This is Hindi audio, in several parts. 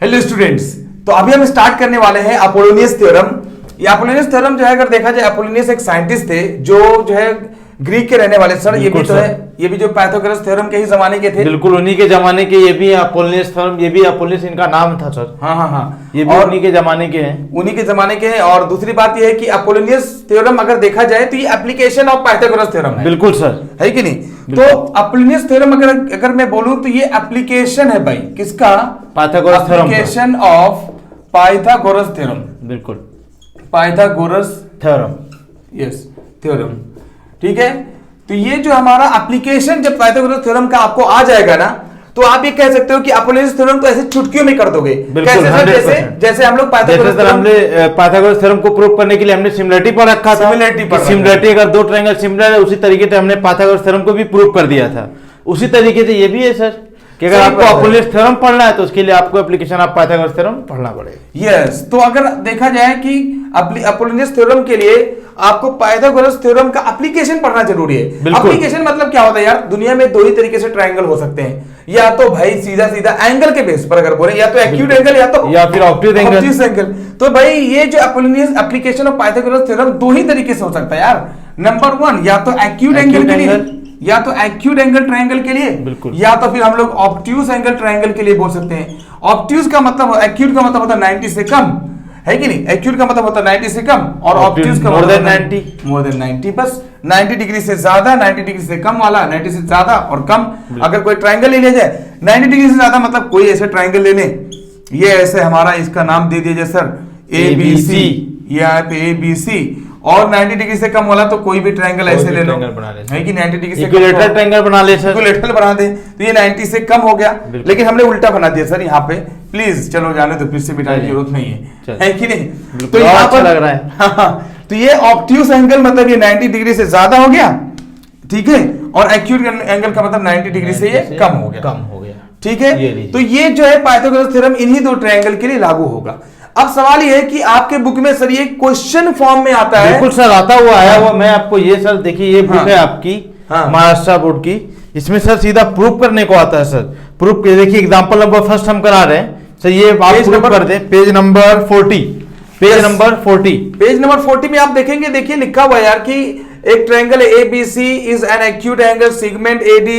हेलो स्टूडेंट्स, तो अभी हम स्टार्ट करने वाले हैं अपोलोनियस थ्योरम। ये अपोलोनियस थ्योरम जो है, अगर देखा जाए, अपोलोनियस एक साइंटिस्ट थे जो है ग्रीक के रहने वाले। सर ये भी तो है, ये भी जो पाइथागोरस थ्योरम के ही जमाने के थे। बिल्कुल उन्हीं के जमाने के, ये भी अपोलोनियस थ्योरम, ये भी अपोलोनियस इनका नाम था सर। हाँ, ये भी उन्हीं के जमाने के हैं। उन्हीं के जमाने के हैं। और दूसरी बात ये है कि अपोलोनियस थ्योरम अगर देखा जाए तो ये एप्लीकेशन ऑफ पाइथागोरस थ्योरम है। बिल्कुल सर, है कि नहीं? तो अपोलोनियस थ्योरम अगर मैं बोलूं तो ये एप्लीकेशन है भाई, किसका? Pythagoras theorem. Application of Pythagoras theorem. बिल्कुल, पाइथागोरस थ्योरम, यस थ्योरम। ठीक है, तो ये जो हमारा एप्लीकेशन जब पाइथागोरस थ्योरम का आपको आ जाएगा ना, तो आप ये कह सकते हो कि अपोलोनियस थ्योरम तो ऐसे चुटकियों में कर दोगे। बिल्कुल, कैसे? जैसे हम लोग पाइथागोरस थ्योरम को प्रूव करने के लिए हमने सिमिलरिटी पर रखा था। सिमिलरिटी अगर दो ट्रायंगल सिमिलर है, उसी तरीके से हमने पाइथागोरस थ्योरम को भी प्रूव कर दिया था। उसी तरीके से ये भी है सर कि अगर आपको अपोलोनियस थ्योरम पढ़ना है तो उसके लिए आपको एप्लीकेशन ऑफ पाइथागोरस थ्योरम पढ़ना पड़ेगा। यस, तो अगर देखा जाए कि अपोलोनियस थ्योरम के लिए आपको पाइथागोरस थ्योरम का एप्लीकेशन पढ़ना जरूरी है। एप्लीकेशन मतलब क्या होता है यार? दुनिया में दो ही तरीके से ट्रायंगल हो सकते हैं, या तो भाई सीधा सीधा एंगल के बेस पर अगर बोले, या तो एक्यूट एंगल या फिर ऑब्ट्यूज एंगल। तो भाई ये जो Apollonius application of Pythagoras theorem दो ही तरीके से हो सकता है यार। नंबर 1, या तो एक्यूट एंगल के लिए, या तो एक्यूट एंगल ट्रायंगल के लिए, या तो फिर हम लोग ऑब्ट्यूज एंगल ट्रायंगल के लिए बोल सकते हैं। ऑब्ट्यूज का मतलब, एक्यूट का मतलब होता है 90 से कम, है कि नहीं? एक्यूट का मतलब होता है 90 से कम, और ऑब्ट्यूज का मतलब मोर देन 90। बस 90 डिग्री से ज्यादा, 90 डिग्री से कम वाला, 90 से ज्यादा और कम। अगर कोई ट्रायंगल ले लिया जाए 90 डिग्री से ज्यादा, मतलब कोई ऐसे ट्रायंगल ले लें, ये ऐसे हमारा इसका नाम दे दीजिए सर ABC, यहाँ पे ABC। और 90 डिग्री से कम वाला तो कोई भी ट्रायंगल ऐसे ले लो, है कि 90 डिग्री से इक्विलेटरल ट्रायंगल बना ले सर, इक्विलेटरल बना दे, तो ये 90 से कम हो गया। लेकिन हमने उल्टा बना दिया सर यहाँ पे। प्लीज चलो जाने दो, फिर से मिटाने की जरूरत नहीं है कि नहीं? तो यहाँ पर लग रहा है। हाँ, तो ये ऑब्ट्यूज एंगल मतलब ये 90 डिग्री से ज्यादा हो गया, ठीक है, और एक्यूट एंगल का मतलब 90 डिग्री से ये कम हो गया, ठीक है। तो ये जो है पाइथागोरस थ्योरम इन्हीं दो ट्रायंगल के लिए लागू होगा। अब सवाल ये है कि आपके बुक में सर ये क्वेश्चन फॉर्म में आता है। बिल्कुल सर, आता हुआ आया हुआ। मैं आपको ये सर देखिए, ये बुक है आपकी महाराष्ट्र बोर्ड की। इसमें सर सीधा प्रूफ करने को आता है सर। प्रूफ के देखिए, एग्जांपल नंबर फर्स्ट हम करा रहे हैं सर, ये आप प्रूफ कर दें। Page number 40, page number 40, page number 40 में आप देखेंगे, देखिए लिखा हुआ है यार कि एक triangle ABC is an acute angle segment AD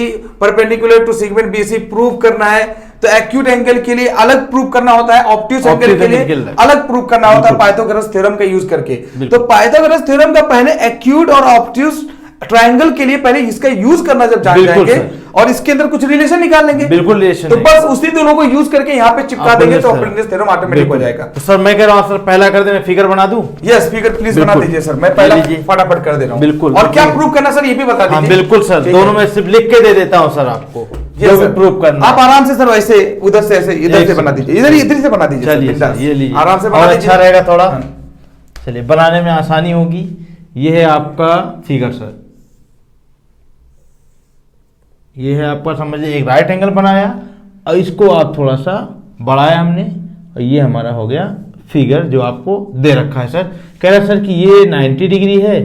perpendicular to segment BC। Prove करना है तो एक्यूट एंगल के लिए अलग प्रूव करना होता है, ऑब्ट्यूज एंगल के लिए अलग प्रूव करना होता है पाइथागोरस थ्योरम का यूज करके। तो पाइथागोरस थ्योरम का पहले एक्यूट और ऑब्ट्यूज ट्रायंगल के लिए पहले इसका यूज करना जब जान जाएंगे और इसके अंदर कुछ रिलेशन निकाल लेंगे, बिल्कुल रिलेशन, तो बस उसी दोनों को यूज करके यहाँ पे चिपका देंगे तो अपोलोनियस थ्योरम ऑटोमेटिक हो जाएगा। तो सर मैं कह रहा हूँ सर, पहला कर दे, मैं फिगर बना दूं। यस, फिगर प्लीज बना दीजिए सर, मैं पहला फटाफट कर दे रहा हूँ। बिल्कुल। और क्या प्रूव करना सर ये भी बता दीजिए। बिल्कुल सर, दोनों में सिर्फ लिख के दे देता हूँ सर आपको, जो भी प्रूव करना। आप आराम से सर वैसे उधर से ऐसे इधर से बना दीजिए, इधर से बना दीजिए। चलिए ये लीजिए, आराम से और अच्छा रहेगा थोड़ा। चलिए, बनाने में आसानी होगी। ये है आपका फिगर सर, ये है आपका, समझिए एक राइट एंगल बनाया और इसको आप थोड़ा सा बढ़ाया हमने, और ये हमारा हो गया फिगर जो आपको दे रखा है सर। कह रहा सर कि ये 90 डिग्री है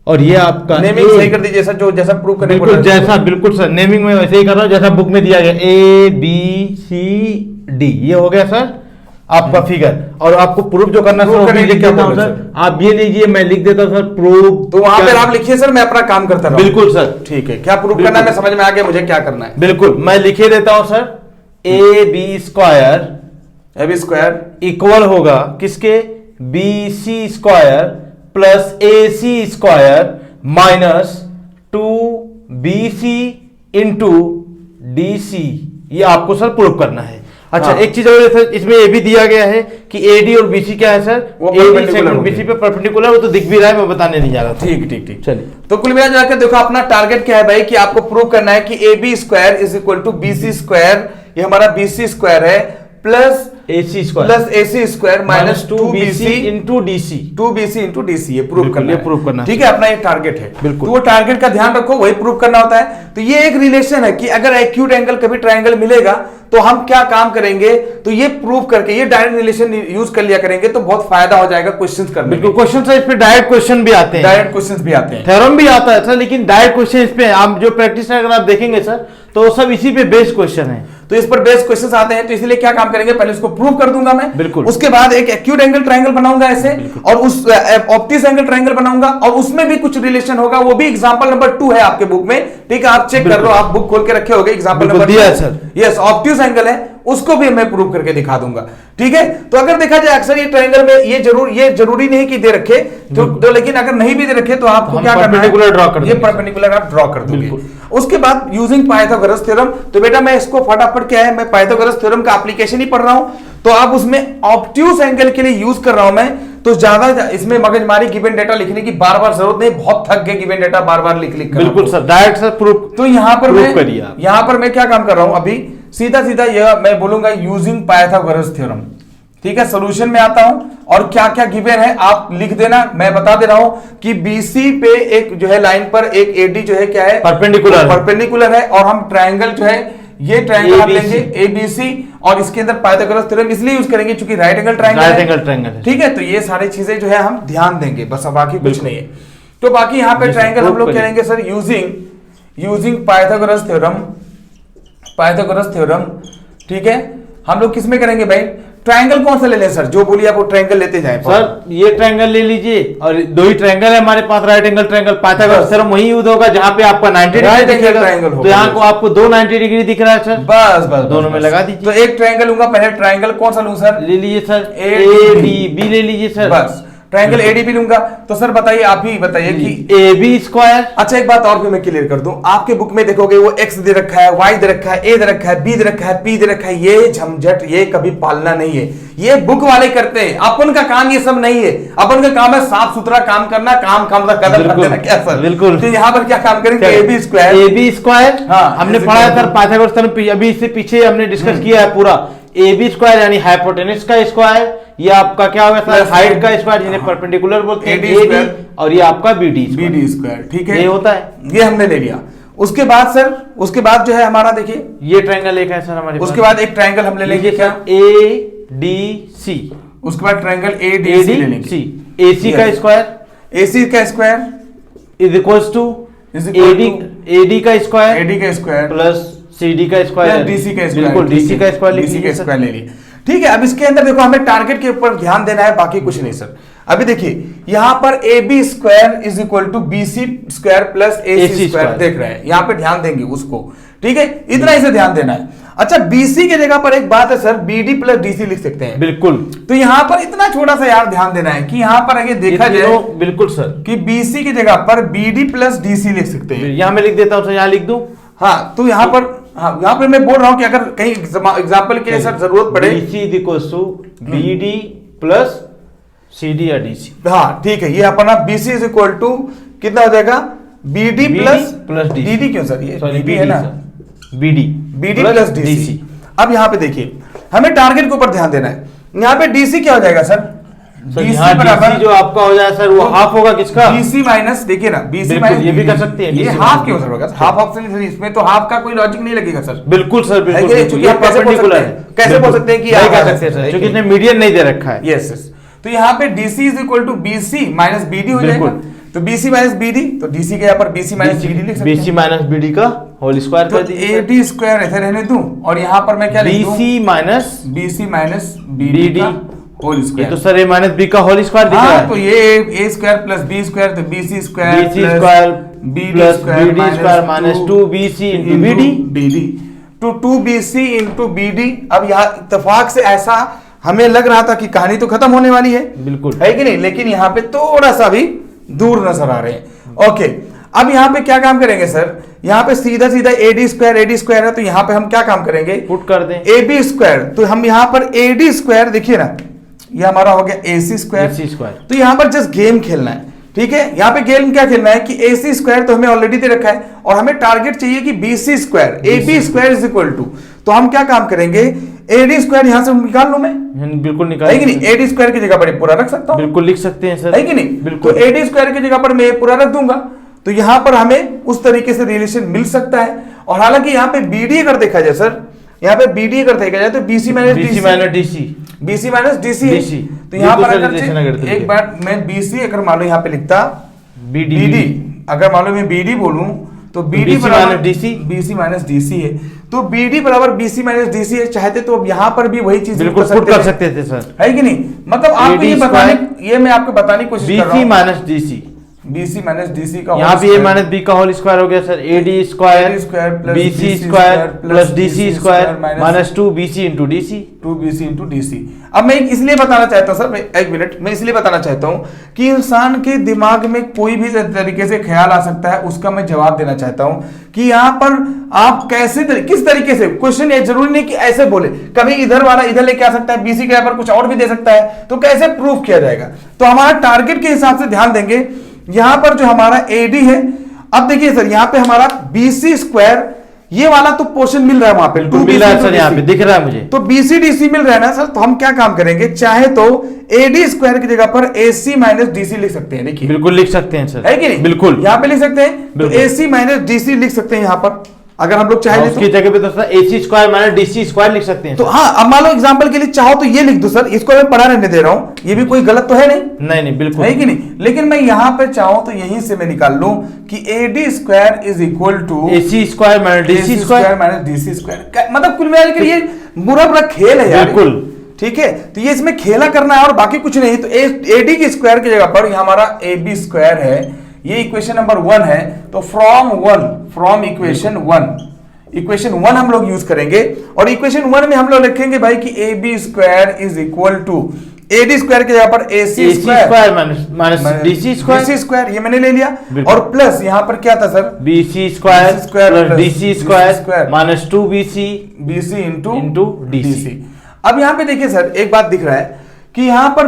और ये आपका नेमिंग सही कर दीजिए सर, जो जैसा प्रूव करने को जैसा, बिल्कुल सर, नेमिंग में वैसे ही कर रहा हूँ जैसा बुक में दिया गया, ABCD। ये हो गया सर आपका फिगर। और आपको प्रूफ जो करना सर, लिख देता हूं सर, आप ये लीजिए, मैं लिख देता हूं सर प्रूफ। तो वहां पर आप लिखिए सर, मैं अपना काम करता रहूं। बिल्कुल सर, ठीक है, क्या प्रूफ करना है मैं समझ में आ गया, मुझे क्या करना है। बिल्कुल, मैं लिखे देता हूं सर, AB स्क्वायर इक्वल होगा किसके? BC square plus AC square minus 2BC into DC। ये आपको सर प्रूफ करना है। अच्छा, एक चीज और सर, इसमें ये भी दिया गया है कि AD और BC क्या है सर? AD सेगमेंट BC पे परपेंडिकुलर, वो तो दिख भी रहा है, मैं बताने नहीं जा रहा था। ठीक। चलिए, तो कुल मिला जाकर देखो अपना टारगेट क्या है भाई, कि आपको प्रूव करना है कि AB square is equal to BC square, ये हमारा BC स्क्वायर है, plus AC square minus 2BC into DC, ये प्रूव करना है। ठीक है, अपना ये टारगेट है। बिल्कुल, तो वो टारगेट का ध्यान रखो, वही प्रूव करना होता है। तो ये एक रिलेशन है कि अगर एक्यूट एंगल कभी ट्रायंगल मिलेगा तो हम क्या काम करेंगे, तो ये प्रूव करके ये डायरेक्ट रिलेशन यूज कर लिया करेंगे तो बहुत फायदा हो जाएगा क्वेश्चंस करने में। बिल्कुल, क्वेश्चन सर इस पे डायरेक्ट क्वेश्चन भी आते हैं, डायरेक्ट क्वेश्चंस भी आते हैं, थ्योरम भी आता है सर, लेकिन डायरेक्ट क्वेश्चन इस पे आप जो प्रैक्टिस अगर आप देखेंगे सर तो सब इसी पे बेस्ड क्वेश्चन है। तो इस पर बेस्ड क्वेश्चंस आते हैं, तो इसलिए क्या काम करेंगे, पहले इसको प्रूव कर दूंगा मैं, बिल्कुल। उसके बाद एक एक्यूट एंगल ट्रायंगल बनाऊंगा ऐसे, और उस ऑब्ट्यूज एंगल ट्रायंगल बनाऊंगा, और उसमें भी कुछ रिलेशन होगा, वो भी एग्जांपल नंबर 2 है आपके बुक में, ठीक है, आप चेक कर लो, आप बुक खोल के रखे होगे, एग्जांपल नंबर दिया है सर। यस, ऑब्ट्यूज एंगल है, उसको भी मैं प्रूव करके दिखा दूंगा, ठीक है। तो अगर देखा जाए अक्सर ये ट्रायंगल में ये जरूरी नहीं कि दे रखे तो लेकिन अगर नहीं भी दे रखे तो आपको क्या करना है, ये परपेंडिकुलर आप ड्रॉ कर दोगे। उसके बाद यूजिंग पाइथागोरस थ्योरम, तो बेटा मैं इसको फटाफट क्या है, मैं पाइथागोरस थ्योरम का एप्लीकेशन ही पढ़ रहा हूं, तो आप उसमें ऑब्ट्यूज एंगल के लिए यूज कर रहा हूं मैं, तो ज्यादा इसमें मगजमारी गिवन डेटा लिखने की बार बार जरूरत नहीं, बहुत थक गए गिवन डेटा बार बार लिख लिख कर। बिल्कुल सर, डायरेक्ट सर प्रूफ। तो यहां पर मैं क्या काम कर रहा हूं, अभी सीधा सीधा यह मैं बोलूंगा यूजिंग पाइथागोरस थ्योरम, ठीक है। सॉल्यूशन में आता हूं और क्या क्या गिवन है आप लिख देना, मैं बता दे रहा हूं कि बीसी पे एक जो है लाइन पर एक एडी जो है क्या है, परपेंडिकुलर है, और हम ट्रायंगल जो है ये ट्रायंगल आप लेंगे एबीसी, और इसके अंदर पाइथागोरस थ्योरम इसलिए यूज करेंगे क्योंकि राइट एंगल ट्रायंगल है, ठीक है। तो ये सारी चीजें जो है हम ध्यान देंगे, बस बाकी कुछ नहीं है। तो बाकी यहाँ पे ट्रायंगल हम लोग करेंगे सर यूजिंग पाइथागोरस थ्योरम, ठीक है। हम लोग किसमें करेंगे भाई, ट्रायंगल कौन सा ले लें सर, जो बोलिए आप वो ट्रायंगल लेते जाएं सर, ये ट्रायंगल ले लीजिए, और दो ही ट्रायंगल है हमारे पास, right angle triangle, Pythagoras theorem वही यूज होगा जहां पे आपका 90 डिग्री दिखेगा, तो यहाँ को आपको दो 90 डिग्री दिख रहा है सर, बस दोनों में लगा दीजिए। तो एक ट्रायंगल लूंगा, पहले ट्रायंगल कौन सा लूं सर, ले लीजिए सर एडीबी ले लीजिए सर, बस ट्रायंगल एडीबी लूंगा। तो सर बताइए, आप ही बताइए कि एबी स्क्वायर। अच्छा एक बात और भी मैं क्लियर कर दूं, आपके बुक में देखोगे वो एक्स दे रखा है, वाई दे रखा है, ए दे रखा है, बी दे रखा है, पी दे रखा है, ये झंझट ये कभी पालना नहीं है, ये बुक वाले करते हैं, अपन का काम ये सब नहीं है, अपन का काम है साफ सुथरा काम करना, काम कदम कर देना, क्या सर, बिल्कुल। तो यहाँ पर क्या काम करेंगे, एबी स्क्वायर, हाँ हमने पढ़ा है सर पाइथागोरस थ्योरम, अभी इससे पीछे हमने डिस्कस किया है पूरा, एबी स्क्वायर यानी हाइपोटेनस का स्क्वायर, ये आपका क्या होगा सर, हाइट का स्क्वायर जिन्हें परपेंडिकुलर बोलते हैं एडी, और ये आपका बीडी स्क्वायर, ठीक है, ये होता है, ये हमने ले लिया। उसके बाद सर, उसके बाद जो है हमारा देखिए ये ट्रायंगल एक है सर हमारे पास, उसके बाद एक ट्रायंगल हम ले लेंगे क्या, एडीसी, उसके बाद ट्रायंगल एडीसी ले लेंगे, एसी का स्क्वायर, एसी का square is equals to AD का स्क्वायर प्लस सीडी का स्क्वायर, डीसी का स्क्वायर, बिल्कुल डीसी का स्क्वायर ले लिए, ठीक है। अब इसके अंदर देखो हमें टारगेट के ऊपर ध्यान देना है, बाकी कुछ नहीं सर। अभी देखिए यहां पर A B square is equal to B C square plus A C square देख रहे हैं, यहां पे ध्यान देंगे उसको, ठीक है, इतना इसे ध्यान देना है। अच्छा बीसी के जगह पर एक बात है सर, बीडी प्लस डीसी लिख सकते हैं, बिल्कुल। तो यहां पर इतना छोटा सा यार ध्यान देना है कि यहां पर अगर देखा जाए, बिल्कुल सर, कि बीसी की जगह पर बीडी प्लस डीसी लिख सकते हैं, यहां मैं लिख देता हूं सर, यहां लिख दूं, हाँ तो यहां पर, हाँ यहाँ पे मैं बोल रहा हूं कि अगर कहीं एग्जांपल के लिए सर जरूरत पड़े, BC equals to BD plus CD या DC, हाँ ठीक है, ये अपना BC इज इक्वल टू कितना हो जाएगा, BD प्लस DD, क्यों सर, ये BD है ना, BD प्लस DC। अब यहाँ पे देखिए हमें टारगेट के ऊपर ध्यान देना है, यहाँ पे DC क्या हो जाएगा सर, DC बराबर जो आपका हो जाए सर, वो हाफ होगा किसका, BC माइनस, देखिए ना BC माइनस, ये भी कर सकते हैं, ये हाफ क्यों सर होगा, हाफ ऑप्शन इसमें तो हाफ का कोई लॉजिक नहीं लगेगा सर, बिल्कुल सर, बिल्कुल, ये कैसे बोल सकते हैं कि नहीं कर सकते सर, क्योंकि इसने मीडियन नहीं दे रखा है, यस यस। तो यहाँ पे DC is equal to BC minus BD हो जाएगा, तो BC माइनस BD, तो DC के यहाँ पर BC माइनस BD लिख सकते हैं, BC माइनस BD का होल स्क्वायर कर दीजिए, AD स्क्वायर ऐसे रहने दूं, और यहाँ पर मैं क्या लिख दूं, BC minus BD whole square, तो सर A माइनस B का होल स्क्वायर दिख रहा है, तो ये A square plus B square, तो BC square plus BD square minus 2BC into BD to 2BC into BD। अब यहाँ इत्तेफाक से ऐसा हमें लग रहा था कि कहानी तो खत्म होने वाली है, बिल्कुल है कि नहीं, लेकिन यहाँ पे थोड़ा सा भी दूर नजर आ रहे हैं। ओके अब यहाँ पे क्या काम करेंगे सर, यहाँ पे सीधा सीधा AD स्क्वायर है, तो यहाँ पे हम क्या काम करेंगे, पुट कर दें AB स्क्वायर, तो हम यहाँ पर AD स्क्वायर देखिए ना, ये हमारा हो गया AC स्क्वायर, तो यहाँ पर जस्ट गेम खेलना है, ठीक है। यहाँ पे गेम क्या खेलना है कि AC स्क्वायर तो हमें ऑलरेडी दे रखा है, और हमें टारगेट चाहिए कि BC square, AB square is equal to, तो हम क्या काम करेंगे, AD स्क्वायर यहाँ से निकाल लूं मैं, बिल्कुल निकाल, है कि नहीं, AD स्क्वायर की जगह पर पूरा रख सकता हूँ, बिल्कुल लिख सकते हैं सर, है कि नहीं, बिल्कुल। तो AD स्क्वायर की जगह पर मैं पूरा रख दूंगा, तो यहाँ पर हमें उस तरीके से रिलेशन मिल सकता है। और हालांकि यहाँ पे BD अगर देखा जाए सर, यहाँ पे बीडी अगर देखा जाए तो BC minus BC minus DC, BC minus DC है। DC, तो यहाँ पर रिलेशन अगर अगर एक बार मैं बीसी अगर मान लो यहाँ पे लिखता बीडी, बीडी, अगर मान लो मैं बीडी बोलूं तो बीडी BC बराबर minus DC, BC minus DC है, तो बीडी बराबर बीसी माइनस डीसी है। चाहते तो अब यहाँ पर भी वही चीज बिल्कुल पुट कर सकते थे सर, है कि नहीं? मतलब आपको ये बताने, ये मैं आपको बताने की कोशिश कर रहा बीसी हूँ। Minus DC, BC minus DC का यहाँ पे ए माइनस बी का होल स्क्वायर हो गया sir, AD square BC square plus DC square minus 2 BC into DC, 2 BC into DC. अब मैं इसलिए बताना चाहता हूँ सर, एक मिनट, मैं इसलिए बताना चाहता हूँ कि इंसान के दिमाग में कोई भी तरीके से ख्याल आ सकता है, उसका मैं जवाब देना चाहता हूँ कि यहाँ पर आप कैसे किस तरीके से क्वेश्चन, ये जरूरी नहीं कि ऐसे बोले, कभी इधर वाला इधर लेके आ सकता है, बीसी के यहाँ पर कुछ और भी दे सकता है, तो कैसे प्रूफ किया जाएगा? तो हमारा टारगेट के हिसाब से ध्यान देंगे। यहां पर जो हमारा एडी है, अब देखिए सर यहाँ पे हमारा बीसी स्क्वायर, ये वाला तो पोर्शन मिल रहा है वहां पे, मिल रहा है सर, यहाँ पे दिख रहा है मुझे, तो बीसी डीसी मिल रहा है ना सर। तो हम क्या काम करेंगे, चाहे तो एडी स्क्वायर की जगह पर एसी माइनस डीसी लिख सकते हैं। देखिए बिल्कुल लिख सकते हैं सर, है कि नहीं? बिल्कुल यहाँ पे लिख सकते हैं, तो एसी माइनस डीसी लिख सकते हैं यहाँ पर, अगर हम लोग चाहे उसकी जगह पे तो sir AC square minus DC square लिख सकते हैं। तो हाँ, अब मान लो एग्जांपल के लिए चाहो तो ये लिख दो सर, इसको मैं पढ़ा रहने दे रहा हूँ, ये भी कोई गलत तो है नहीं, नहीं बिल्कुल है कि नहीं? लेकिन मैं यहाँ पे चाहूं तो यहीं से मैं निकाल लूं कि AD square is equal to AC square minus DC square minus DC square. मतलब कुल मिलाकर ये बुरा बुरा खेल है यार, बिल्कुल ठीक है। तो ये इसमें खेला करना है और बाकी कुछ नहीं। तो एडी की स्क्वायर की जगह पर हमारा ए बी स्क्वायर है, ये इक्वेशन नंबर 1 है। तो फ्रॉम इक्वेशन 1 हम लोग यूज करेंगे, और इक्वेशन 1 में हम लोग लिखेंगे भाई कि A B square is equal to AD square के जगह पर AC square minus DC square, ये मैंने ले लिया, और प्लस यहाँ पर क्या था sir, BC square plus DC square minus 2 BC into DC. अब यहाँ पे देखिए सर, एक बात दिख रहा है कि यहाँ पर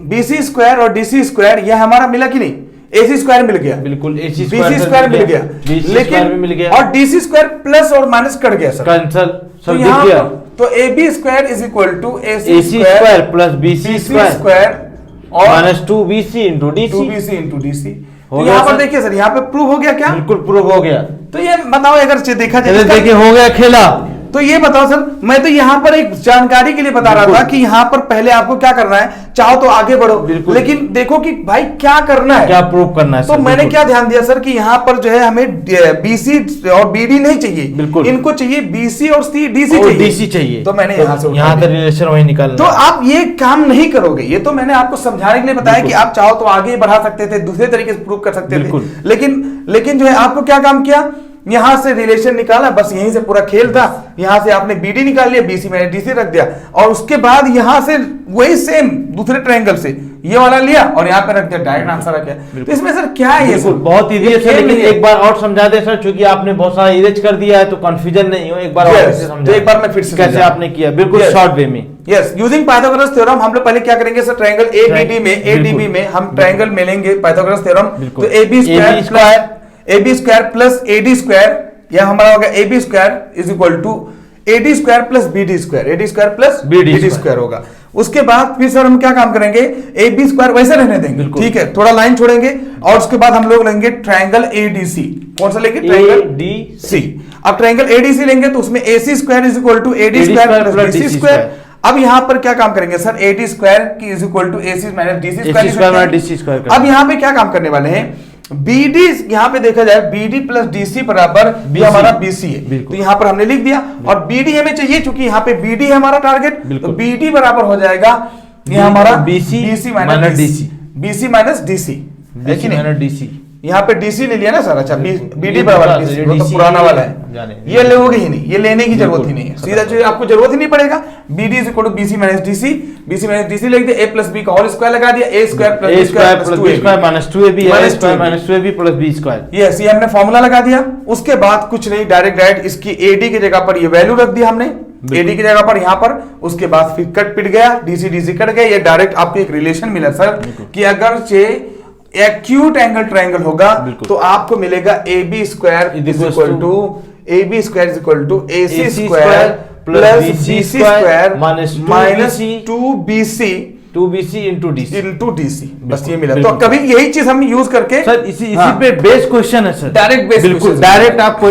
बीसी स्क्वायर और डीसी स्क्वायर यह हमारा मिला कि नहीं? एसी स्क्वायर मिल गया, बिल्कुल एसी स्क्वायर मिल गया, लेकिन मिल गया, और डीसी स्क्वायर प्लस और माइनस कट गया सर, कैंसिल तो दिख गया। तो A B square is equal to AC square plus BC square और माइनस 2 बीसी इंटू डीसी। तो यहाँ पर देखिए सर, यहाँ पे प्रूव हो गया क्या? बिल्कुल प्रूव हो गया। तो ये बताओ, अगर देखा जाए, देखिए हो गया खेला। तो ये बताओ सर, मैं तो यहाँ पर एक जानकारी के लिए बता रहा था कि यहाँ पर पहले आपको क्या करना है, चाहो तो आगे बढ़ो, लेकिन देखो कि भाई क्या करना है, क्या प्रूव करना है। तो मैंने क्या ध्यान दिया सर कि यहाँ पर जो है हमें बीसी और बीडी नहीं चाहिए, बिल्कुल इनको चाहिए बीसी और डीसी चाहिए। तो मैंने यहाँ से यहाँ तक रिलेशन वही निकालना। तो आप ये काम नहीं करोगे, ये तो मैंने आपको समझाने के लिए बताया कि आप चाहो तो आगे बढ़ा सकते थे, दूसरे तरीके से प्रूव कर सकते थे, लेकिन जो है आपको क्या काम किया, यहां से रिलेशन निकाला, बस यहीं से पूरा खेल था। यहां से आपने बीडी निकाल लिया, बीसी में डीसी रख दिया, और उसके बाद यहां से वही सेम दूसरे ट्रायंगल से ये वाला लिया और यहाँ पे रख दिया, डायरेक्ट आंसर आ गया। तो इसमें सर क्या है, ये बहुत इजी है सर, लेकिन एक बार और समझा दे सर, क्योंकि आपने बहुत सारा इरेज कर दिया है तो कंफ्यूजन नहीं हो, एक बार और समझा। एक बार मैं फिर से कैसे आपने किया, बिल्कुल शॉर्ट वे में। यस, यूजिंग पाइथागोरस थ्योरम हम लोग पहले क्या करेंगे सर, ट्रायंगल एडीबी में हम ट्रायंगल में लेंगे पाइथागोरस थ्योरम। तो AB square plus AD square, यह हमारा होगा A B square is equal to AD square plus BD square plus BD square होगा। उसके बाद फिर सर हम क्या काम करेंगे, ए बी स्क्वायर वैसे रहने देंगे, ठीक है, थोड़ा लाइन छोड़ेंगे, और उसके बाद हम लोग लेंगे ट्रायंगल एडीसी। कौन सा लेंगे, ट्रायंगल एडीसी। अब ट्रायंगल एडीसी लेंगे तो उसमें AC square is equal to AD square plus DC square. अब यहाँ पर क्या काम करेंगे सर, एडी स्क्वायर की is equal to AC minus DC square. अब यहाँ पे क्या काम करने वाले हैं, बीडी, यहाँ पे देखा जाए बीडी प्लस डीसी बराबर बी हमारा बीसी है, तो यहाँ पर हमने लिख दिया, और बीडी हमें चाहिए क्योंकि यहाँ पे बीडी है हमारा टारगेट, तो बीडी बराबर हो जाएगा ये हमारा बीसी माइनस डीसी, यहाँ पे डीसी ले लिया ना सर। अच्छा, बीडी बराबर डीसी, वो तो पुराना वाला है, ये लोगे ही नहीं, ये लेने की जरूरत ही नहीं है, सीधा जो आपको जरूरत ही नहीं पड़ेगा। BD is equal to BC minus DC लिख दिया, ए प्लस बी का होल स्क्वायर लगा दिया, A square plus B square minus 2ab minus 2ab plus B square. Yes, ये हमने फॉर्मूला लगा दिया। उसके बाद कुछ नहीं, डायरेक्ट इसकी एडी की जगह पर ये वैल्यू रख दिया हमने, एडी की जगह पर यहाँ पर। उसके बाद फिर कट पिट गया, डीसी कट गया, ये डायरेक्ट आपको एक रिलेशन मिला सर कि अगर एक्यूट एंगल ट्रायंगल होगा तो आपको मिलेगा A B square is equal to AC square plus BC square minus 2bc into DC. बस ये मिला। तो कभी यही चीज हम यूज करके सर इसी पे बेस क्वेश्चन है सर, डायरेक्ट बेस, बिल्कुल डायरेक्ट आपको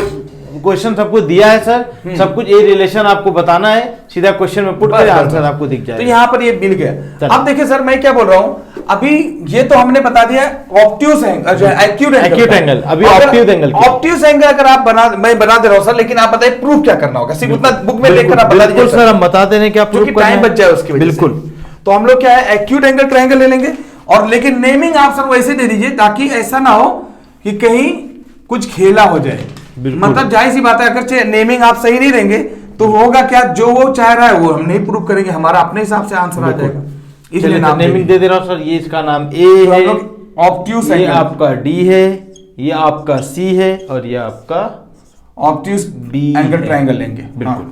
क्वेश्चन सबको दिया है सर, सब कुछ ये रिलेशन आपको बताना है, सीधा क्वेश्चन में पुट कर आंसर आपको दिख जाएगा। तो यहाँ पर ये मिल गया। अब देखिए सर मैं क्या बोल रहा हूँ, अभी ये तो हमने बता दिया ऑब्ट्यूज एंगल, एक्यूट एंगल, अभी ऑब्ट्यूज एंगल, ऑब्ट्यूज एंगल अगर आप मैं बना दे रहा हूँ सर, लेकिन आप बताइए प्रूफ क्या करना होगा, सिर्फ उतना बुक में देखकर आप बता दीजिए सर, हम बता दें क्या प्रूफ करना है, टाइम बच जाए उसकी वजह से। बिल्कुल। तो हम लोग क्या है, एक्यूट एंगल ट्रायंगल ले लेंगे, और लेकिन नेमिंग आप सर वैसे दे दीजिए ताकि ऐसा ना हो कि कहीं कुछ खेला हो जाए। मतलब जाहिर सी बात है, अगर नेमिंग आप सही नहीं देंगे तो होगा क्या, जो वो चाह रहा है वो हम नहीं प्रूव करेंगे, हमारा अपने हिसाब से आंसर आ जाएगा। इसलिए नाम नेमिंग दे दे रहा हूं सर, ये इसका नाम ए है, ऑब्ट्यूज ये आपका डी है, ये आपका सी है, और ये आपका ऑब्ट्यूज बी एंगल ट्रायंगल लेंगे। बिल्कुल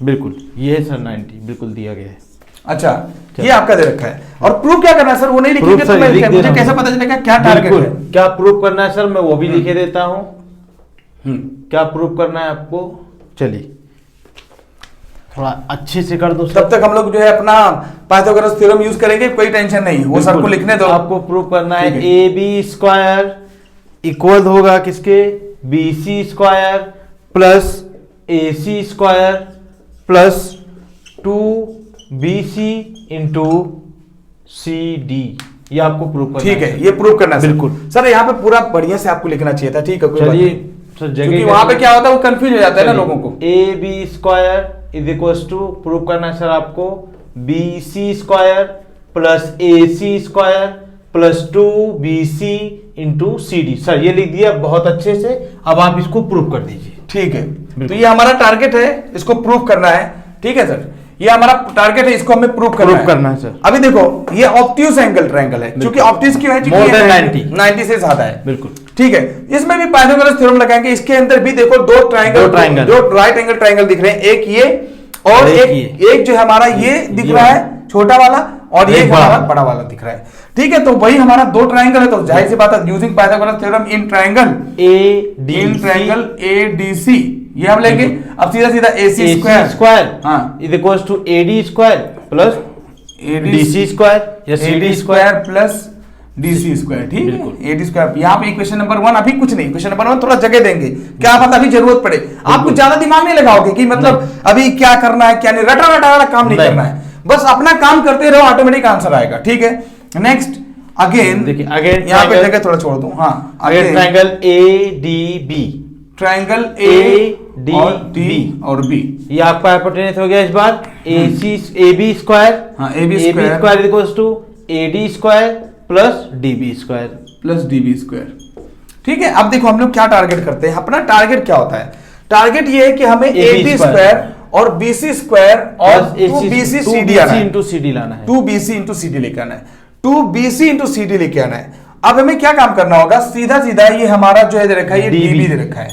बिल्कुल, ये है सर 90, बिल्कुल दिया गया है। अच्छा, ये आपका दे रखा है, और प्रूफ क्या करना है सर, वो नहीं लिखेंगे तो मुझे कैसे पता चलेगा क्या टारगेट है, क्या प्रूफ करना है सर, मैं वो भी लिखे देता हूं। क्या प्रूफ करना है आपको, चलिए थोड़ा अच्छे से कर दो सर। तब तक हम लोग जो है अपना पाइथागोरस थ्योरम यूज करेंगे, कोई टेंशन नहीं, वो सर को लिखने दो। आपको प्रूफ करना है ए बी स्क्वायर इक्वल होगा किसके, B C square plus A C square plus 2BC into CD, ये आपको प्रूव करना है। ठीक है, ये प्रूव करना है बिल्कुल सर, यहाँ पे पूरा बढ़िया से आपको लिखना चाहिए था। ठीक है, चलिए सर, जगह वहां पे क्या होता है वो कंफ्यूज हो जाता है ना लोगों को। A B square is equal to, prove करना है सर आपको, BC square plus AC square plus 2BC into CD। Sir ये लिख दिया बहुत अच्छे से, अब आप इसको प्रूव कर दीजिए। ठीक है, तो ये हमारा टारगेट है, इसको प्रूव करना है। ठीक है सर, ये हमारा टारगेट है, इसको हमें प्रूव करना है सर। अभी देखो ये ऑब्ट्यूज एंगल ट्रायंगल है, क्योंकि ऑब्ट्यूज क्यों है, मोर देन 90 से ज्यादा है। बिल्कुल ठीक है, इसमें भी पाइथागोरस थ्योरम लगाएंगे। इसके अंदर भी देखो दो ट्रायंगल, जो राइट एंगल ट्रायंगल दिख रहे हैं, एक ये और एक जो हमारा ये दिख रहा है छोटा वाला, और ये हमारा बड़ा वाला दिख रहा है। ठीक है, तो वही हमारा दो ट्रायंगल है, तो जाहिर सी बात है using Pythagoras theorem in triangle ADC, ये हम लेंगे। अब सीधा सीधा AC square is equals to AD square plus DC square या CD square plus DC square. ठीक है, AD स्क्वायर। यहाँ पे इक्वेशन नंबर 1 अभी कुछ नहीं, इक्वेशन नंबर 1 थोड़ा जगह देंगे, क्या पता अभी जरूरत पड़े, आपको ज्यादा दिमाग नहीं लगाओगे कि मतलब अभी क्या करना है क्या नहीं, रटा रटा वाला काम नहीं करना है, बस अपना काम करते रहो, ऑटोमेटिक आंसर आएगा। ठीक है, नेक्स्ट अगेन देखिए, अगेन यहाँ पे जगह थोड़ा छोड़ दूं। हाँ, again triangle ADB, triangle ADB और B, ये आपका हाइपोटेनस हो गया इस बार। AB स्क्वायर, हाँ AB square is equals to AD square plus DB square. ठीक है, अब देखो हम लोग क्या टारगेट करते हैं, अपना टारगेट क्या होता है, टारगेट ये है कि हमें AB स्क्वायर और BC स्क्वायर और 2BC CD लाना है, 2BC इंटू CD लेके आना है, 2BC इंटू CD लेके आना है। अब हमें क्या काम करना होगा, सीधा सीधा ये हमारा जो है दे रखा है, ये DB दे रखा है,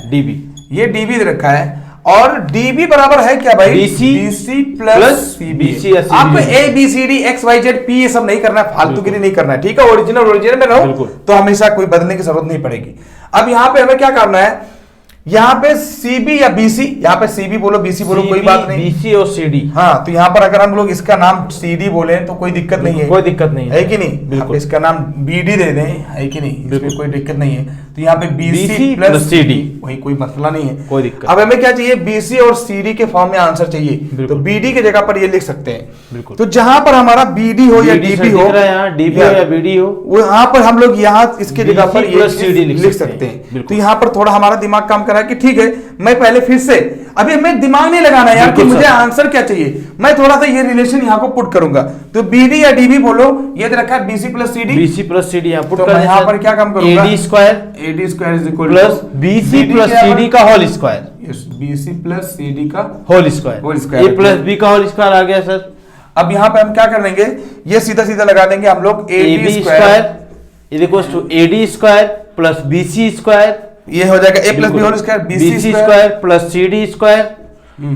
ये DB दे रखा है, और DB बराबर है क्या भाई, BC प्लस CB। आपको ABCD XYZ P ये सब नहीं करना है, फालतूगिरी नहीं करना है। ठीक है, ओरिजिनल में रहो तो हमेशा कोई बदलने की जरूरत नहीं पड़ेगी। अब यहाँ पे हमें क्या करना है, यहाँ पे CB या BC, यहाँ पे CB बोलो BC बोलो, कोई बात नहीं, BC और CD। हाँ, तो यहाँ पर अगर हम लोग इसका नाम CD बोले तो कोई दिक्कत नहीं है, कोई दिक्कत नहीं है कि नहीं। आप इसका नाम BD दे दें, है कि नहीं, इसमें कोई दिक्कत नहीं है। तो यहाँ पे BC प्लस CD, वही कोई मसला नहीं है, कोई दिक्कत। अब हमें क्या चाहिए, BC और CD के फॉर्म में आंसर चाहिए, तो BD की जगह पर ये लिख सकते हैं। तो जहां पर हमारा BD हो या DB हो, DB हो या BD हो, वहां पर हम लोग यहाँ इसके जगह पर ये लिख सकते हैं। तो यहाँ पर थोड़ा हमारा दिमाग काम करा कि ठीक है, मैं पहले फिर से, अभी मैं दिमाग नहीं लगाना यार कि मुझे आंसर क्या चाहिए, मैं थोड़ा सा ये रिलेशन यहाँ को पुट करूंगा। तो BD या DB बोलो, ये रखा है BC प्लस CD यहाँ पुट कर, यहाँ पर क्या काम करूंगा, AD square is equal plus BC plus CD का whole square, BC plus CD का whole square, A plus B का होल स्क्वायर आ गया सर। अब यहाँ पे हम क्या कर लेंगे, ये सीधा सीधा लगा देंगे हम लोग, AB square is equal to AD square plus BC square, ये हो जाएगा A plus B whole square, BC square plus CD square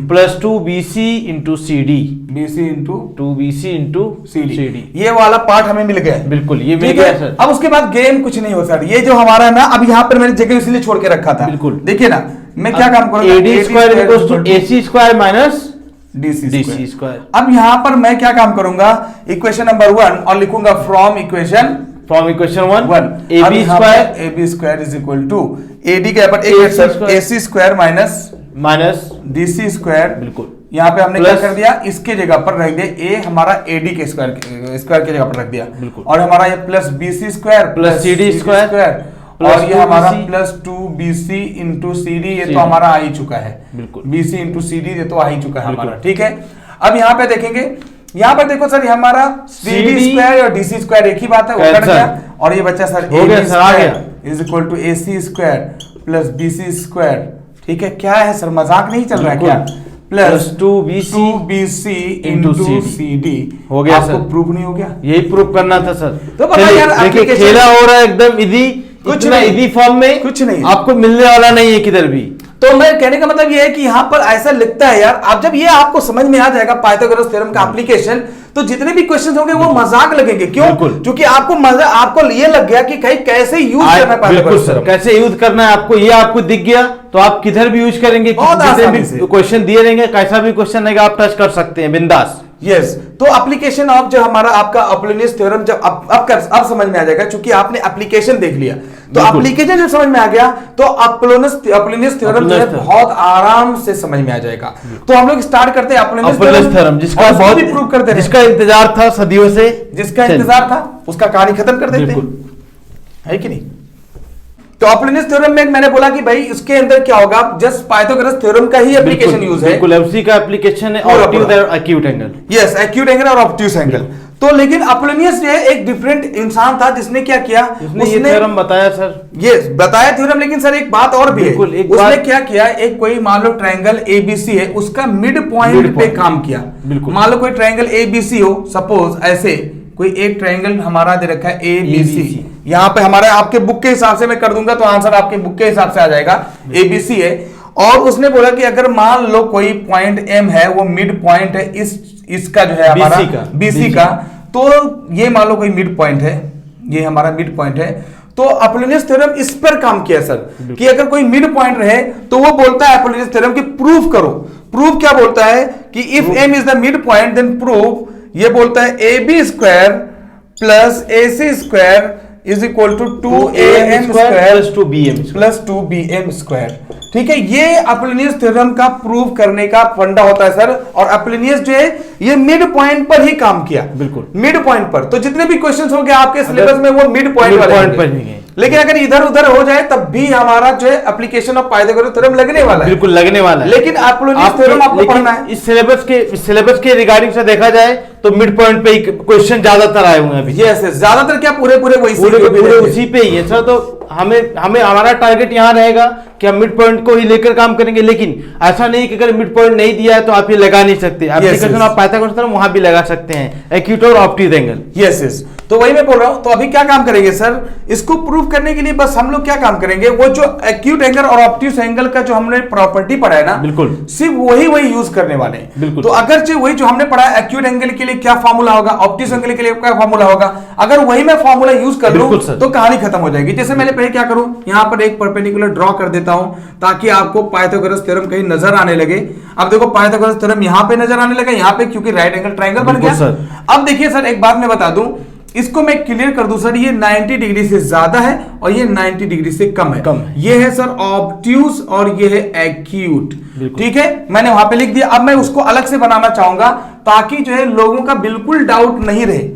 plus 2BC into CD, BC into 2BC into CD। ये वाला पार्ट हमें मिल गया, बिल्कुल ये मिल गया सर। अब उसके बाद गेम कुछ नहीं हो सर, ये जो हमारा है ना, अब यहाँ पर मैंने जगह इसलिए छोड़ के रखा था, बिल्कुल देखिए ना, मैं क्या काम करूंगा, AD square equals to AC square minus DC square. अब यहाँ पर मैं क्या काम करूंगा, इक्वेशन नंबर 1 और लिखूंगा from equation from equation 1 AB square is equal to AD के ऊपर AC square minus DC square. बिल्कुल, यहाँ पे हमने क्या कर दिया, इसके जगह पर रख दिया A हमारा AD के स्क्वायर के जगह पर रख दिया। बिल्कुल, और हमारा ये plus BC square plus CD square और ये हमारा प्लस 2BC इंटू CD, ये तो हमारा आ ही चुका है। बिल्कुल, BC इंटू CD ये तो आ ही चुका है हमारा। ठीक है, अब यहाँ पे देखेंगे, यहाँ पर देखो सर, ये हमारा CD स्क्वायर और DC स्क्वायर एक ही बात है, वो कट गया। और ये बच्चा sir AB square is equal to AC square plus BC square. ठीक है, क्या है सर, मजाक नहीं चल रहा है क्या? प्लस 2BC इंटू CD हो गया। आपको प्रूफ नहीं हो गया? यही प्रूफ करना था सर। तो पता यार, देखिए खेला हो रहा है एकदम इजी, कुछ नहीं इजी फॉर्म में, कुछ नहीं आपको मिलने वाला नहीं है किधर भी। तो मैं कहने का मतलब ये है कि यहाँ पर ऐसा लिखता है यार, अब जब ये आपको समझ में आ जाएगा पाइथागोरस थ्योरम का एप्लीकेशन, तो जितने भी क्वेश्चन होंगे वो मजाक लगेंगे। क्यों? क्योंकि आपको ये लग गया कि कहीं कैसे यूज करना है पाइथागोरस थ्योरम, कैसे यूज करना है आपको, ये आपको दिख गया तो आप किधर भी यूज करेंगे। जितने भी क्वेश्चन दिए रहेंगे, कैसा भी क्वेश्चन रहेगा आप टच कर सकते हैं बिंदास। यस, तो एप्लीकेशन ऑफ जो हमारा आपका अपोलोनियस थ्योरम जब अब समझ में आ जाएगा, क्योंकि आपने एप्लीकेशन देख लिया। तो एप्लीकेशन जब समझ में आ गया तो अपोलोनियस थ्योरम जो है बहुत आराम से समझ में आ जाएगा। तो हम लोग स्टार्ट करते हैं अपोलोनियस थ्योरम, जिसका बहुत ही प्रूव करते हैं, जिसका इंतजार था सदियों से, जिसका इंतजार था उसका कहानी खत्म कर देते हैं, है कि नहीं? तो अपोलोनियस थ्योरम में मैंने बोला कि भाई इसके अंदर क्या होगा, जस्ट पाइथागोरस थ्योरम का ही एप्लीकेशन यूज है। बिल्कुल, उसी का एप्लीकेशन है, ऑब्ट्यूज और acute angle. Yes, acute angle और ऑब्ट्यूज एंगल। तो लेकिन अपोलोनियस जो है एक डिफरेंट इंसान था, जिसने क्या किया, उसने ये थ्योरम बताया सर। यस, बताया थ्योरम, लेकिन सर एक बात और भी है। उसने क्या किया, एक कोई मान लो ट्रायंगल ABC है, उसका मिड पॉइंट पे काम किया। मान लो कोई ट्रायंगल ABC हो, सपोज ऐसे कोई एक ट्रायंगल हमारा दे रखा है ABC, यहाँ पे हमारे आपके बुक के हिसाब से मैं कर दूंगा तो आंसर आपके बुक के हिसाब से आ जाएगा, ABC है। और उसने बोला कि अगर मान लो कोई पॉइंट M है, वो मिड पॉइंट है इसका जो है हमारा BC का, तो ये मान लो कोई मिड पॉइंट है, ये हमारा मिड पॉइंट है। तो अपोलोनियस थ्योरम इस पर काम किया सर, कि अगर कोई मिड पॉइंट रहे तो वो बोलता है अपोलोनियस थ्योरम कि प्रूफ करो। प्रूफ क्या बोलता है कि if M is the midpoint then proof, ये बोलता है AB square plus AC square is equal to 2AM square plus 2BM square. ठीक है, ये अपोलोनियस थ्योरम का प्रूव करने का फंडा होता है सर। और अपोलोनियस जो है ये मिड पॉइंट पर ही काम किया। बिल्कुल, मिड पॉइंट पर। तो जितने भी क्वेश्चंस होंगे आपके सिलेबस में वो मिड पॉइंट पर, लेकिन अगर इधर उधर हो जाए तब भी हमारा जो है एप्लीकेशन ऑफ पाइथागोरस थ्योरम लगने वाला है। बिल्कुल लगने वाला है, लेकिन अपोलोनियस थ्योरम आपको पढ़ना है। इस सिलेबस के रिगार्डिंग से देखा जाए तो मिड पॉइंट पे ही क्वेश्चन ज्यादातर आए हुए हैं अभी। यस, ज्यादातर क्या पूरे उसी पे ही है सर। तो हमें हमारा टारगेट यहाँ रहेगा कि हम मिड पॉइंट को ही लेकर काम करेंगे, लेकिन ऐसा नहीं कि अगर मिड पॉइंट नहीं दिया है तो आप ये लगा नहीं सकते। एप्लीकेशन ऑफ पाइथागोरस थ्योरम वहां भी लगा सकते हैं, एक्यूट और ऑब्ट्यूज एंगल। यस, तो वही मैं बोल रहा हूं। तो अभी क्या काम करेंगे सर, इसको प्रूव करने के लिए बस हम लोग क्या काम करेंगे, वो जो एक्यूट एंगल और ऑब्ट्यूज एंगल का जो हमने प्रॉपर्टी पढ़ा है ना, बिल्कुल सिर्फ वही यूज करने वाले हैं। बिल्कुल, तो अगर वही जो हमने पढ़ा है, एक्यूट एंगल के लिए क्या फॉर्मूला होगा, ऑब्ट्यूज एंगल के लिए क्या फॉर्मूला होगा, अगर वही मैं फॉर्मूला यूज कर लूं तो कहानी खत्म हो जाएगी। जैसे मैंने पहले क्या करूं, यहां पर एक परपेंडिकुलर ड्रॉ कर देता हूं ताकि आपको पाइथागोरस थ्योरम कहीं नजर आने लगे। अब देखो पाइथागोरस थ्योरम यहां पे नजर आने लगा, यहां पे क्योंकि राइट एंगल ट्रायंगल बन गया। अब देखिए सर, एक बात मैं बता दूं, इसको मैं क्लियर कर दूं सर, ये 90 डिग्री से ज्यादा है और ये 90 डिग्री से कम है। ये है सर ऑब्ट्यूज और ये है एक्यूट। ठीक है, मैंने वहां पे लिख दिया। अब मैं उसको अलग से बनाना चाहूंगा ताकि जो है लोगों का बिल्कुल डाउट नहीं रहे।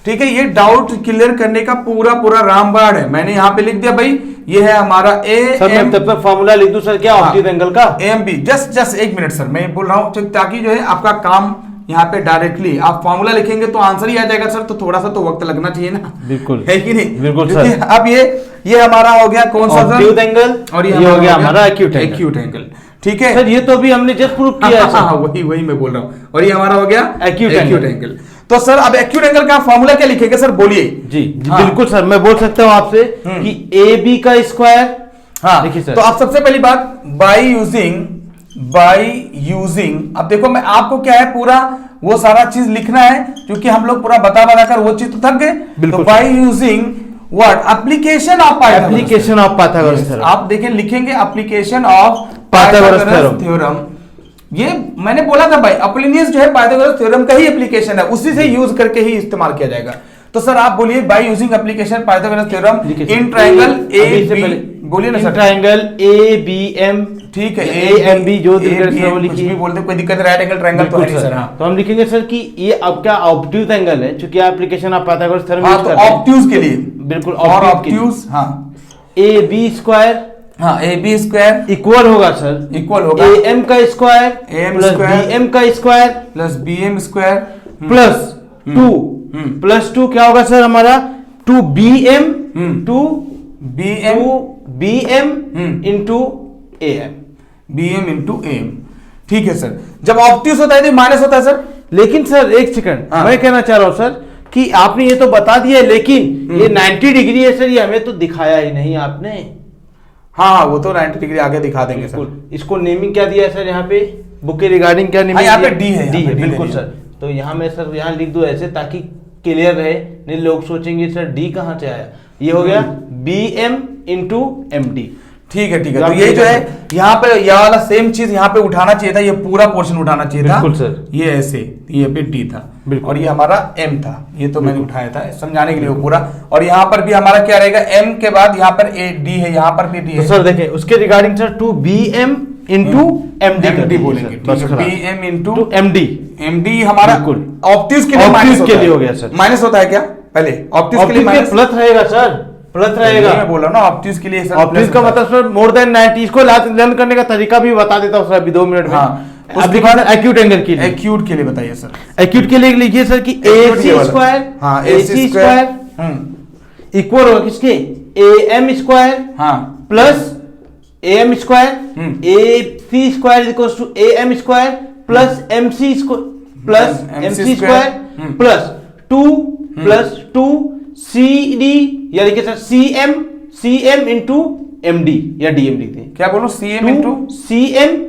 ठीक है, ये डाउट क्लियर करने का पूरा रामबाण है। मैंने यहाँ पे लिख दिया भाई, ये है हमारा मैं तब तक फॉर्मूला लिख दूं सर, क्या ऑब्ट्यूज एंगल का AMB। जस्ट एक मिनट सर, मैं बोल रहा हूं ताकि जो है आपका काम यहाँ पे डायरेक्टली आप फॉर्मूला लिखेंगे तो आंसर ही आ जाएगा सर। तो थोड़ा सा तो वक्त लगना चाहिए ना। बिल्कुल, है कि नहीं? बिल्कुल सर। अब ये हमारा हो गया कौन सा ऑब्ट्यूज एंगल और ये हो गया हमारा एक्यूट एंगल। ठीक है सर, ये तो अभी हमने जस्ट प्रूव किया है। वही मैं बोल रहा हूँ। और ये हमारा हो गया एक्यूट एंगल। तो सर अब एक्यूट एंगल का फॉर्मूला क्या लिखेंगे सर, बोलिए। जी बिल्कुल सर, मैं बोल सकता हूँ आपसे कि AB का स्क्वायर। हाँ देखिए सर, तो आप सबसे पहली बात बाय यूजिंग, अब देखो मैं आपको क्या है पूरा वो सारा चीज लिखना है, क्योंकि हम लोग पूरा बता कर वो चीज तो थक गए। तो by using what, application of Pythagoras theorem. आप देखें, लिखेंगे एप्लीकेशन ऑफ पाइथागोरस थ्योरम। ये मैंने बोला था भाई, अपोलोनियस जो है पाइथागोरस थ्योरम का ही एप्लीकेशन है, उसी से यूज करके ही इस्तेमाल किया जाएगा। तो सर आप बोलिए by using application Pythagoras theorem in triangle A, बोलिए ना sir. Triangle A B M, ठीक है, ए एम बी जो कुछ भी बोलते कोई दिक्कत, राइट एंगल ट्रायंगल तो है नहीं सर। हाँ, तो हम लिखेंगे सर कि ये आपका ऑब्ट्यूज एंगल है, क्योंकि एप्लीकेशन आप पाइथागोरस थ्योरम हाँ, तो ऑब्ट्यूज के लिए बिल्कुल ऑब्ट्यूज, हाँ, ए बी स्क्वायर, हाँ, ए बी स्क्वायर इक्वल होगा सर, इक्वल होगा ए एम का स्क्वायर प्लस बी एम का square plus B M square plus 2 plus 2 क्या होगा सर हमारा 2 B M two B M into A M, B M into A M. ठीक है सर, जब ऑब्ट्यूज होता है तो माइनस होता है सर। लेकिन सर एक सेकंड, हाँ। मैं कहना चाह रहा हूं सर कि आपने ये तो बता दिया है, लेकिन ये 90 डिग्री है सर, ये हमें तो दिखाया ही नहीं आपने। हाँ, वो तो 90 डिग्री आगे दिखा देंगे सर। इसको नेमिंग क्या दिया है सर यहाँ पे, बुक के रिगार्डिंग क्या नेमिंग? यहाँ पे डी है, डी है, बिल्कुल सर। तो यहाँ मैं सर यहाँ लिख दूं ऐसे ताकि क्लियर रहे, नहीं लोग सोचेंगे सर डी कहाँ से आया। ये हो गया B M into M D. ठीक है, ठीक है। तो ये जो है यहाँ पे यह वाला सेम चीज यहाँ पे उठाना चाहिए था, ये पूरा पोर्शन उठाना चाहिए था। बिल्कुल सर। ये ऐसे, ये पे डी था और ये हमारा एम था, ये तो मैंने उठाया था समझाने के लिए वो पूरा। और यहाँ पर भी हमारा क्या रहेगा, एम के बाद यहाँ पर ए डी है, यहाँ पर भी डी है। तो सर देखें उसके regarding sir 2 B M into M D बोलेंगे, B M into M D. M D हमारा ऑब्ट्यूज के लिए हो गया सर। माइनस होता है क्या पहले? ऑब्ट्यूज के लिए माइनस प्लस रहेगा सर, प्लस रहेगा। मैं बोल रहा हूँ ना ऑब्ट्यूज के लिए सर। ऑब्ट्यूज का मतलब सर मोर देन 90। इसको लर्न करने का तरीका भी बता देता हूँ सर अभी 2 मिनट में। हाँ, उसके बाद एक्यूट एंगल के लिए, एक्यूट के लिए बताइए सर। एक्यूट के लिए लिखिए सर कि ए सी स्क्वायर, हाँ, ए सी स्क्वायर इक्वल होगा किसके, ए एम स्क्वायर, हाँ, plus A M square, A C square equals to A M square plus M C square plus M C square plus 2 C D, या लिखिए sir C M into M D या डी एम लिखते हैं। क्या बोलो, C M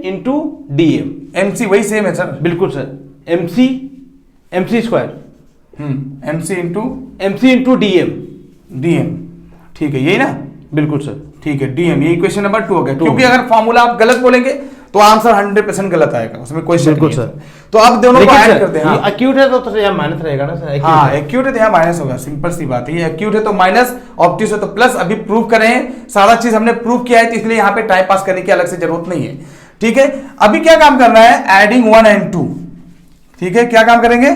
into D M. M C वही सेम है सर, बिल्कुल sir. M C square M C into D M. ठीक है, यही ना, बिल्कुल सर। ठीक है, डीएम, ये इक्वेशन नंबर 2 हो गया। क्योंकि अगर फॉर्मूला आप गलत बोलेंगे तो आंसर 100% गलत आएगा, उसमें कोई शक नहीं है। तो अब दोनों को ऐड करते हैं। हाँ, एक्यूट है तो यहाँ माइनस रहेगा ना सर। हाँ, एक्यूट है तो यहाँ माइनस होगा, सिंपल सी बात है। ये एक्यूट है तो माइनस, ऑब्ट्यूज है तो प्लस। अभी प्रूव कर रहे हैं, सारा चीज हमने प्रूव किया है, तो इसलिए यहाँ पे टाइम पास करने की अलग से जरूरत नहीं है। ठीक है, अभी क्या काम करना है, एडिंग 1 एंड 2। ठीक है, क्या काम करेंगे,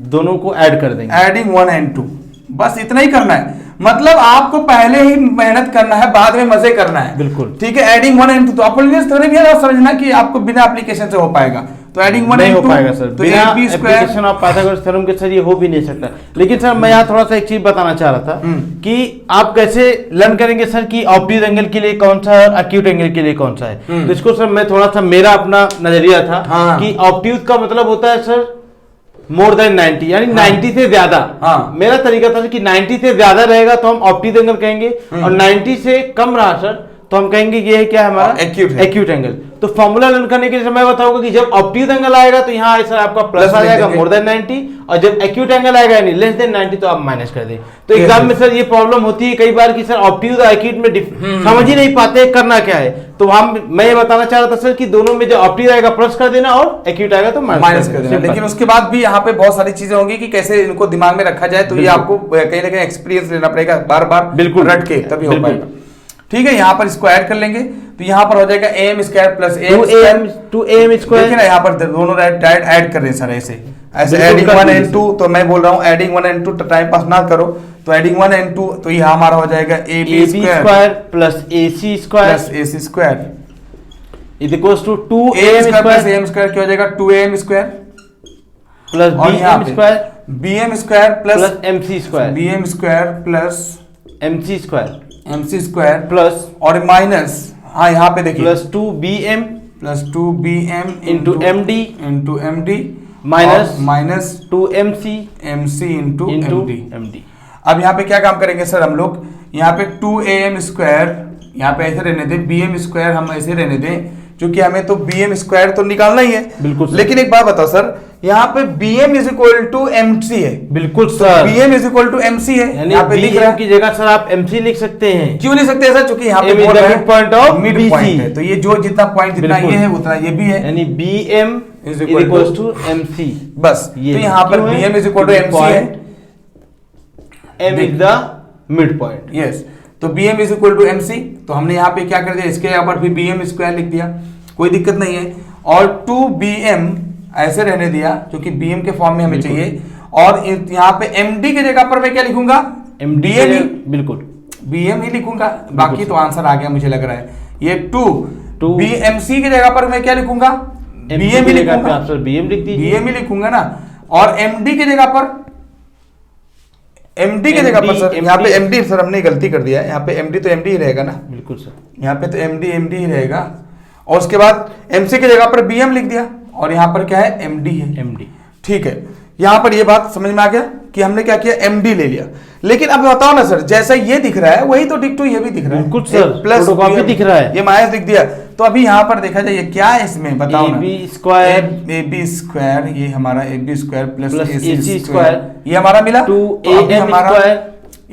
दोनों को ऐड कर देंगे, एडिंग 1 एंड 2, बस इतना ही करना है। मतलब आपको पहले ही मेहनत करना है, बाद में मजे करना है। बिल्कुल, ठीक है। एडिंग 1 एंड 2 तो अपोलिनियस थ्योरम भी समझना कि आपको बिना एप्लीकेशन से हो पाएगा। तो एडिंग 1 एंड 2 हो पाएगा सर, तो बिना एप्लीकेशन ऑफ पाइथागोरस थ्योरम के सर ये हो भी नहीं सकता। लेकिन सर मैं यहाँ थोड़ा सा एक चीज बताना चाह रहा था कि आप कैसे लर्न करेंगे सर कि ऑब्ट्यूज एंगल के लिए कौन सा है और एक्यूट एंगल के लिए कौन सा है। तो इसको सर मैं थोड़ा सा, मेरा अपना नजरिया था कि ऑब्ट्यूज का मतलब होता है सर मोर देन 90, यानी 90 से ज्यादा। मेरा तरीका था कि 90 से ज्यादा रहेगा तो हम ऑब्ट्यूज एंगल कहेंगे, और 90 से कम रहा सर तो हम कहेंगे ये है क्या, हमारा एक्यूट एंगल। तो फॉर्मूला लर्न करने के लिए मैं बताऊंगा कि जब ऑब्ट्यूज एंगल आएगा तो यहाँ सर आपका प्लस आ जाएगा मोर देन 90, और जब एक्यूट एंगल आएगा यानी लेस देन 90 तो आप माइनस कर दें। तो एग्जाम में सर ये प्रॉब्लम होती है कई बार कि सर ऑब्ट्यूज और एक्यूट में समझ ही नहीं पाते करना क्या है। तो मैं ये बताना चाह रहा था सर कि दोनों में जो ऑब्ट्यूज आएगा प्लस कर देना और एक्यूट आएगा तो माइनस कर देना। लेकिन उसके बाद भी यहाँ पे बहुत सारी चीजें होंगी कि कैसे इनको दिमाग में रखा जाए, तो ये आपको कहीं ना कहीं एक्सपीरियंस लेना पड़ेगा, बार बार बिल्कुल रट के तभी हो पाएगा। ठीक है, यहाँ पर इसको ऐड कर लेंगे तो यहाँ पर हो जाएगा M square plus M square. देखिए ना, यहाँ पर दोनों डायरेक्ट ऐड कर रहे हैं सर, ऐसे एडिंग 1 एंड 2। तो मैं बोल रहा हूँ एडिंग 1 एंड 2 टाइम पास ना करो, तो एडिंग 1 एंड 2 तो यहाँ हमारा हो जाएगा A B square plus A C square is equals to 2am square plus am square क्या हो जाएगा, 2am square plus bm square bm square plus mc square, bm square plus mc square plus और माइनस, हाँ यहाँ पे देखिए plus 2bm into md minus 2mc into md। अब यहाँ पे क्या काम करेंगे सर हम लोग, यहाँ पे 2am स्क्वायर यहाँ पे ऐसे रहने दें, bm स्क्वायर हम ऐसे रहने दें, क्योंकि हमें तो bm स्क्वायर तो निकालना ही है। बिल्कुल। लेकिन एक बात बताओ सर, यहाँ पे bm is equal to mc है। बिल्कुल sir, bm is equal to mc है, यहाँ पे लिख रहा है की जगह सर आप mc लिख सकते हैं। क्यों लिख सकते हैं सर, क्योंकि यहाँ पे मिड पॉइंट है, तो ये जो जितना पॉइंट जितना ये है उतना ये भी है, यानी bm is equal to mc। बस तो यहाँ पर bm is equal to mc है m is the midpoint. Yes, तो B M is equal to M C, तो हमने यहाँ पे क्या कर दिया, इसके यहाँ पर भी बी एम स्क्वायर लिख दिया, कोई दिक्कत नहीं है। और टू बी एम ऐसे रहने दिया क्योंकि बी एम के फॉर्म में हमें चाहिए। और यहाँ पे एम डी की जगह पर मैं क्या लिखूंगा, एम डी BM ही, बिल्कुल बी एम ही लिखूंगा, बाकी तो आंसर आ गया मुझे लग रहा है। ये two two B M C की जगह पर मैं क्या लिखूंगा, बी एम ही लिखूंगा, बी एम लिख दीजिए, बी एम ही लिखूंगा ना। और एम डी की जगह पर, एमडी की जगह पर सर, यहाँ पे एमडी सर हमने गलती कर दिया है, यहाँ पे एमडी तो एमडी ही रहेगा ना, बिल्कुल सर, यहाँ पे तो एमडी ही रहेगा। और उसके बाद एमसी की जगह पर बीएम लिख दिया, और यहाँ पर क्या है, एमडी है, एमडी। ठीक है, यहाँ पर ये बात समझ में आ गया कि हमने क्या किया, एमडी ले लिया। लेकिन अब बताओ ना सर, जैसा ये दिख रहा है वही तो डिक्टो ये भी दिख रहा है, बिल्कुल सर, प्लस फोटोकॉपी दिख रहा है, ये माइनस दिख दिया। तो अभी यहाँ पर देखा जाए ये क्या है इसमें, बताओ ना, AB स्क्वायर, AB स्क्वायर, ये हमारा AB square plus AC square, ये हमारा मिला 2AM square,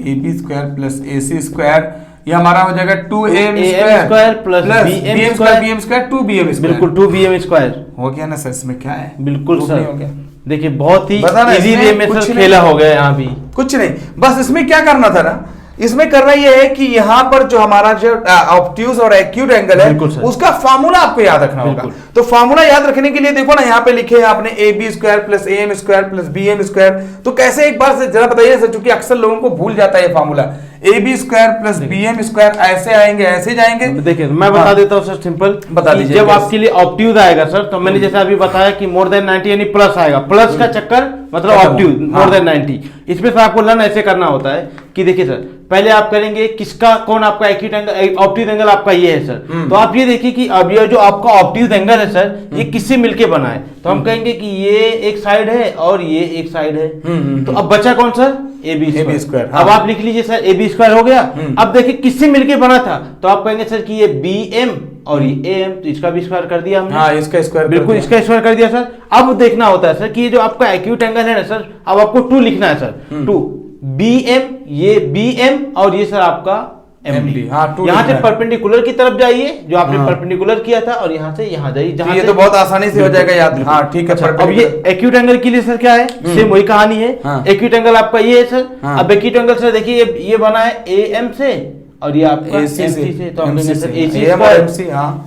AB square plus AC square, ये हमारा हो जाएगा 2AM square plus BM square, BM square 2BM square, बिल्कुल 2BM स्क्वायर हो गया ना सर। इसमें क्या है, बिल्कुल सर, हो गया। देखिए बहुत ही बताना, इजी वे में सर खेला हो गया यहाँ भी, कुछ नहीं, बस इसमें क्या करना था ना, इसमें करना ये है कि यहाँ पर जो हमारा जो ऑब्ट्यूज और एक्यूट एंगल है उसका फार्मूला आपको याद रखना होगा। तो फार्मूला याद रखने के लिए देखो ना, यहाँ पे लिखे हैं आपने A B square plus A M square plus B M square. तो कैसे, एक बार से जरा बताइए सर, क्योंकि अक्सर लोगों को भूल जाता है ये formula, A B square plus B M square ऐसे आएंगे, ऐसे जाएंगे। देखिए मैं बता देता हूँ सर, सिंपल बता दीजिए। जब आपके लिए ऑब्ट्यूज आएगा सर, तो मैंने जैसे अभी बताया कि मोर देन 90 यानी प्लस आएगा, प्लस का चक्कर मतलब ऑब्ट्यूज मोर देन 90। इसमें सर आपको लर्न ऐसे करना होता है कि देखिए सर, पहले आप करेंगे किसका, कौन आपका एक्यूट एंगल, ऑब्ट्यूज एंगल आपका ये है सर। तो आप ये देखिए कि अब ये जो आपका ऑब्ट्यूज एंगल है सर, ये किससे मिलके बना है, तो हम कहेंगे कि ये एक साइड है और ये एक साइड है। तो अब बचा कौन सर, ए बी स्क्वायर। अब आप लिख लीजिए सर, ए बी स्क्वायर हो गया। अब देखिए किससे मिलके बना था, तो आप कहेंगे सर कि ये बी एम और ये ए एम, तो इसका भी स्क्वायर कर दिया हमने। हाँ, इसका स्क्वायर, बिल्कुल इसका स्क्वायर कर दिया सर। अब देखना होता है सर कि ये जो आपका एक्यूट एंगल है ना सर, अब आपको 2 लिखना है सर, 2 बी एम, ये बी एम और ये सर आपका एमडी। यहाँ से परपेंडिकुलर की तरफ जाइए, जो आपने परपेंडिकुलर किया था, और यहाँ से यहाँ जाइए, जहाँ ये तो बहुत आसानी से हो जाएगा याद। हाँ ठीक है। अब ये एक्यूट एंगल के लिए सर क्या है, सेम वही कहानी है। एक्यूट एंगल आपका ये है सर। अब एक्यूट एंगल सर देखिए, ये बना है ए एम से और ये आपका एमसी से, तो हम कहेंगे सर एसी स्क्वायर।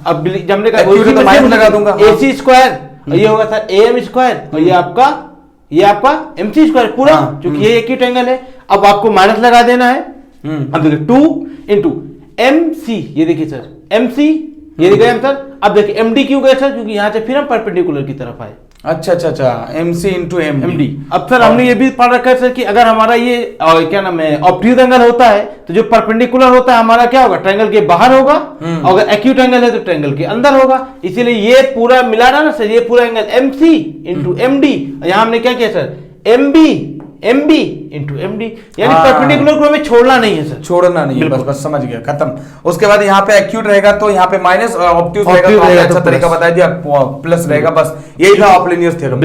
अब हमने कहा लगा दूंगा एसी स्क्वायर, ये होगा सर ए एम स्क्वायर, और ये आपका एमसी स्क्वायर पूरा, क्योंकि ये एक्यूट एंगल है। अब आपको माइनस लगा देना है। अब देखिए 2 इंटू एम सी, ये देखिए सर एम सी, ये देखिए एम सर। अब देखिए एम डी क्यों गए सर, क्योंकि यहाँ से फिर हम परपेंडिकुलर की तरफ आए। अच्छा, M C into M D. अब सर हमने ये भी पढ़ रखा है सर कि अगर हमारा ये क्या नाम है ऑब्ट्यूज एंगल होता है, तो जो परपेंडिकुलर होता है हमारा क्या होगा, ट्रायंगल के बाहर होगा, और अगर एक्यूट एंगल है तो ट्रायंगल के अंदर होगा। इसीलिए ये पूरा मिला ना सर, ये पूरा angle M C into M D. यहाँ हमने क्या किया sir, M B into M D, यानी परपेंडिकुलर को हमें छोड़ना नहीं है सर, छोड़ना नहीं है, बस समझ गया, खत्म। उसके बाद यहाँ पे एक्यूट रहेगा तो यहाँ पे माइनस, ऑब्ट्यूज रहेगा तो अच्छा तरीका बता दिया, प्लस रहेगा, बस यही था ऑप्लिनियस थ्योरम।